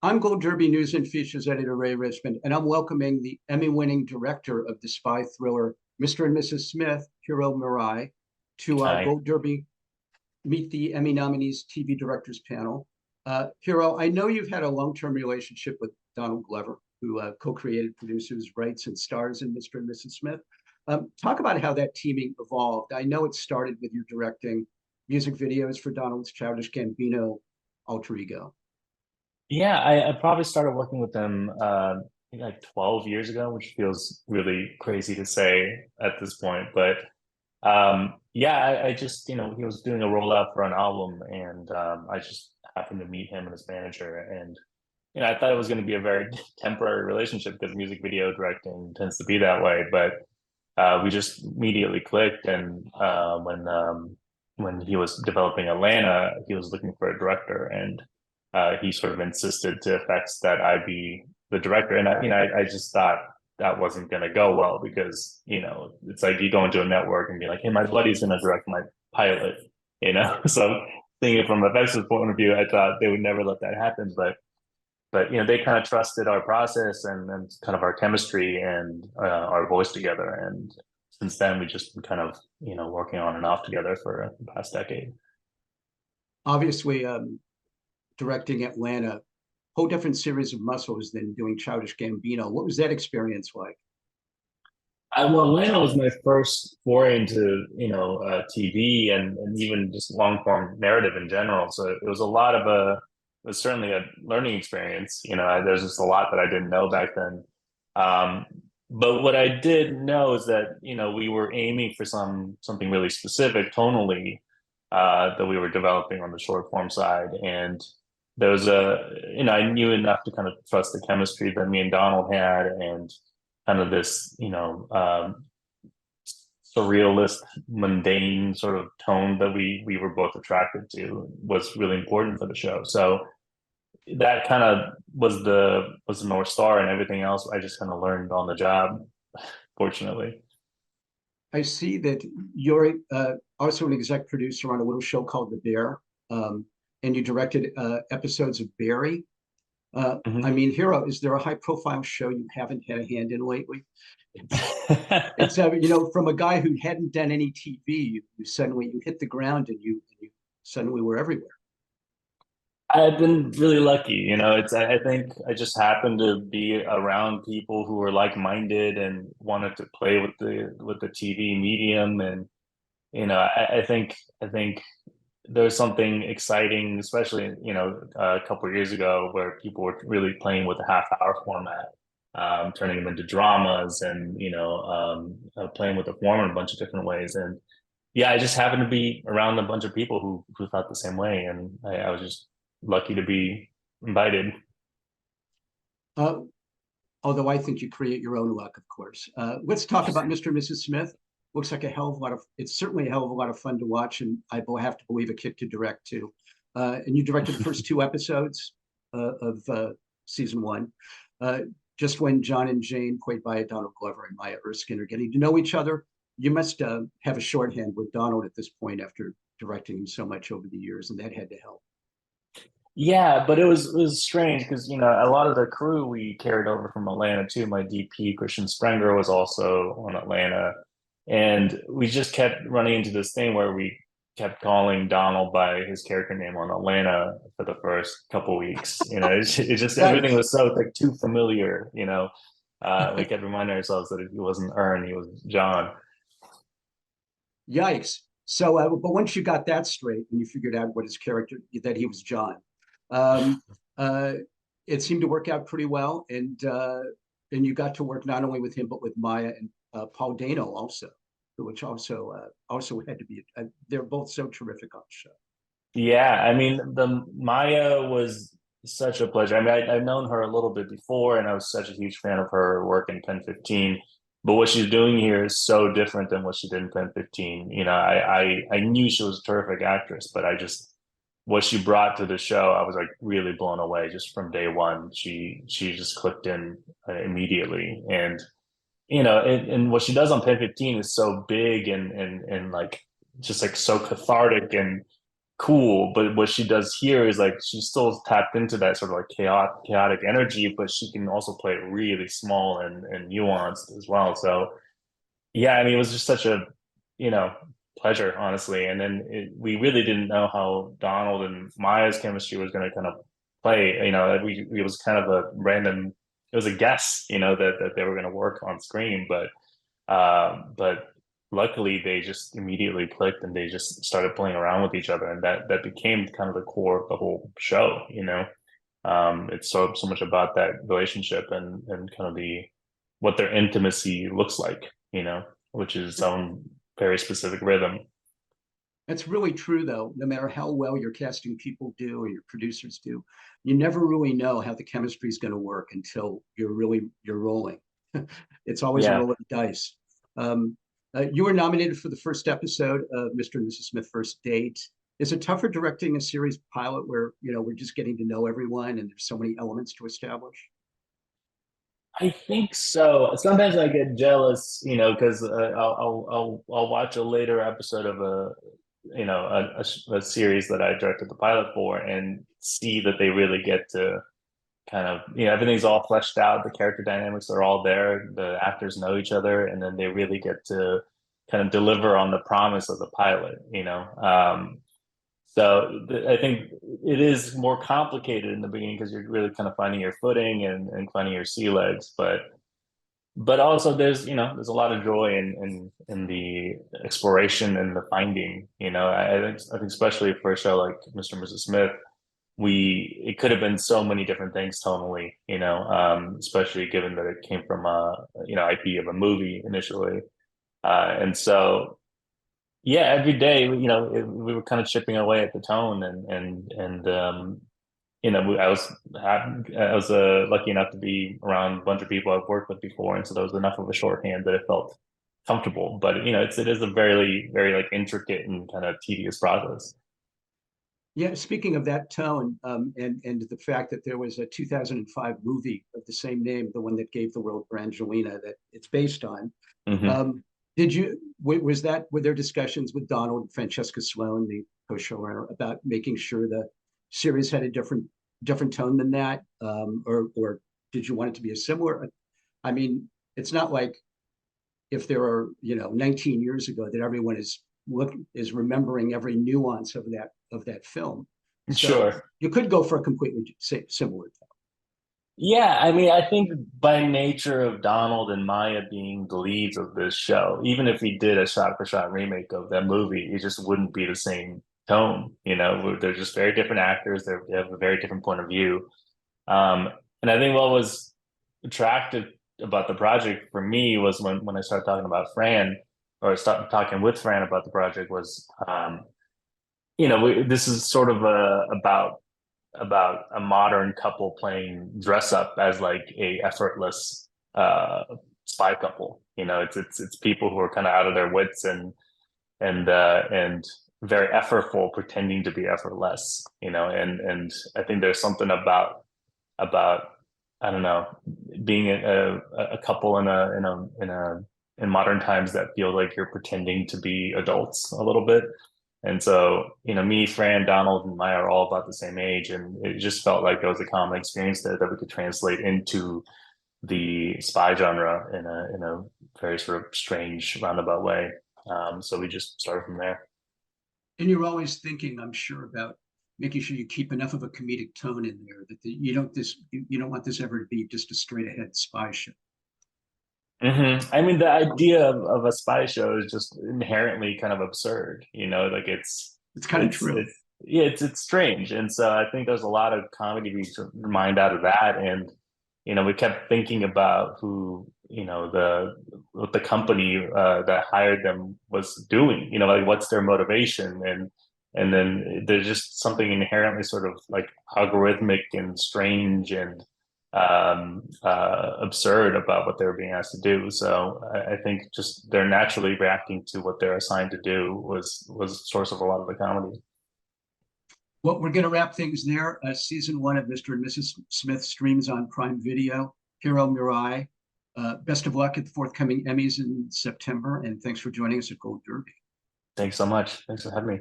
I'm Gold Derby News and Features editor Ray Richmond, and I'm welcoming the Emmy-winning director of the spy thriller Mr. and Mrs. Smith, Hiro Murai, to our Hi. Gold Derby Meet the Emmy Nominees TV Directors panel. Hiro, I know you've had a long-term relationship with Donald Glover, who co-created, produces, writes, and stars in Mr. and Mrs. Smith. Talk about how that teaming evolved. I know it started with you directing music videos for Donald's Childish Gambino alter ego. Yeah, I probably started working with them I think like 12 years ago, which feels really crazy to say at this point. But yeah, I just, he was doing a rollout for an album and I just happened to meet him and his manager. And, I thought it was going to be a very temporary relationship because music video directing tends to be that way. But we just immediately clicked. And when he was developing Atlanta, he was looking for a director, and he sort of insisted to effects that I be the director. And I just thought that wasn't going to go well because it's like you go into a network and be like, hey, my buddy's going to direct my pilot. So thinking from a effects point of view, I thought they would never let that happen, but they kind of trusted our process and kind of our chemistry and our voice together. And since then, we just been kind of working on and off together for the past decade. Obviously, directing Atlanta, whole different series of muscles than doing Childish Gambino. What was that experience like? Well, Atlanta was my first foray into TV and even just long form narrative in general. So it was a lot of it was certainly a learning experience. There's just a lot that I didn't know back then. Um, but what I did know is that we were aiming for something really specific tonally that we were developing on the short form side, and there was I knew enough to kind of trust the chemistry that me and Donald had, and kind of this surrealist, mundane sort of tone that we were both attracted to was really important for the show. So that kind of was the North Star, and everything else I just kind of learned on the job, fortunately. I see that you're also an exec producer on a little show called The Bear, and you directed episodes of Barry. I Mhm. mean, Hiro, is there a high-profile show you haven't had a hand in lately? It's from a guy who hadn't done any TV, you suddenly you hit the ground and you suddenly were everywhere. I've been really lucky, I think I just happened to be around people who were like-minded and wanted to play with the TV medium. And I think there's something exciting, especially a couple of years ago, where people were really playing with the half-hour format, turning them into dramas, and playing with the form in a bunch of different ways. And yeah, I just happened to be around a bunch of people who thought the same way, and I was just lucky to be invited. Uh, Although I think you create your own luck, of course. Let's talk about Mr. and Mrs. Smith. Looks like a hell of a lot of, it's certainly a hell of a lot of fun to watch, and I will have to believe a kick to direct too. And you directed the first two episodes of season one. Uh, just when John and Jane, played by Donald Glover and Maya Erskine, are getting to know each other, you must have a shorthand with Donald at this point after directing him so much over the years, and that had to help. Yeah, but it was strange because a lot of the crew we carried over from Atlanta too. My DP Christian Sprenger was also on Atlanta, and we just kept running into this thing where we kept calling Donald by his character name on Atlanta for the first couple weeks. It just everything Yikes. was so like too familiar. We kept reminding ourselves that he wasn't Ern, he was John. Yikes. So, but once you got that straight and you figured out what his character, that he was John, um, uh, it seemed to work out pretty well. And you got to work not only with him, but with Maya and Paul Dano also, which also had to be, they're both so terrific on the show. Yeah, I mean, the Maya was such a pleasure. I mean, I've known her a little bit before, and I was such a huge fan of her work in Pen 15. But what she's doing here is so different than what she did in Pen 15. I knew she was a terrific actress, but I just what she brought to the show, I was like really blown away just from day one. She just clicked in immediately, and and what she does on Pen 15 is so big and like just like so cathartic and cool. But what she does here is like she's still tapped into that sort of like chaotic energy, but she can also play it really small and nuanced as well. So yeah, I mean, it was just such a, you know, pleasure, honestly. And then we really didn't know how Donald and Maya's chemistry was going to kind of play. You know, it was kind of a random, it was a guess, you know, that they were going to work on screen, but luckily they just immediately clicked and they just started playing around with each other, and that became kind of the core of the whole show. You know, it's so much about that relationship and kind of the what their intimacy looks like, you know, which is its own very specific rhythm. That's really true, though. No matter how well your casting people do or your producers do, you never really know how the chemistry is going to work until you're rolling. It's always a Yeah. roll of the dice. You were nominated for the first episode of Mr. and Mrs. Smith First Date. Is it tougher directing a series pilot where we're just getting to know everyone and there's so many elements to establish? I think so. Sometimes I get jealous, you know, because I'll watch a later episode of a series that I directed the pilot for and see that they really get to kind of, you know, everything's all fleshed out, the character dynamics are all there, the actors know each other, and then they really get to kind of deliver on the promise of the pilot, you know. I think it is more complicated in the beginning because you're really kind of finding your footing and finding your sea legs, but also there's, you know, there's a lot of joy in the exploration and the finding. You know, I think especially for a show like Mr. and Mrs. Smith, it could have been so many different things tonally, you know, especially given that it came from IP of a movie initially, and so yeah, every day, you know, we were kind of chipping away at the tone, and you know, I was lucky enough to be around a bunch of people I've worked with before, and so there was enough of a shorthand that it felt comfortable. But you know, it is a very like intricate and kind of tedious process. Yeah, speaking of that tone, and the fact that there was a 2005 movie of the same name, the one that gave the world Brangelina that it's based on. Hmm. Um, were there discussions with Donald and Francesca Sloan, the co-showrunner, about making sure the series had a different tone than that, or did you want it to be a similar? I mean, it's not like if there are 19 years ago that everyone is remembering every nuance of that film. So Sure. you could go for a completely similar tone. Yeah, I mean, I think by nature of Donald and Maya being the leads of this show, even if we did a shot-for-shot remake of that movie, it just wouldn't be the same tone. You know, they're just very different actors. They have a very different point of view. Um, and I think what was attractive about the project for me was when I started talking about Fran, or start talking with Fran about the project, was this is sort of about a modern couple playing dress up as like a effortless spy couple. You know, it's people who are kind of out of their wits and very effortful, pretending to be effortless. You know, and I think there's something about I don't know, being a couple in modern times that feel like you're pretending to be adults a little bit. And so, you know, me, Fran, Donald, and Maya are all about the same age, and it just felt like there was a common experience there that we could translate into the spy genre in a very sort of strange roundabout way. So we just started from there. And you're always thinking, I'm sure, about making sure you keep enough of a comedic tone in there that you don't want this ever to be just a straight ahead spy show. I mean, the idea of a spy show is just inherently kind of absurd, you know, like It's kind of it's true. it's yeah, it's strange. And so I think there's a lot of comedy we should mind out of that. And, you know, we kept thinking about who, you know, what the company that hired them was doing, you know, like what's their motivation. And then there's just something inherently sort of like algorithmic and strange and absurd about what they were being asked to do. So I think just they're naturally reacting to what they're assigned to do was the source of a lot of the comedy. Well, we're going to wrap things there. Season 1 of Mr. and Mrs. Smith streams on Prime Video. Hiro Murai. Best of luck at the forthcoming Emmys in September, and thanks for joining us at Gold Derby. Thanks so much. Thanks for having me.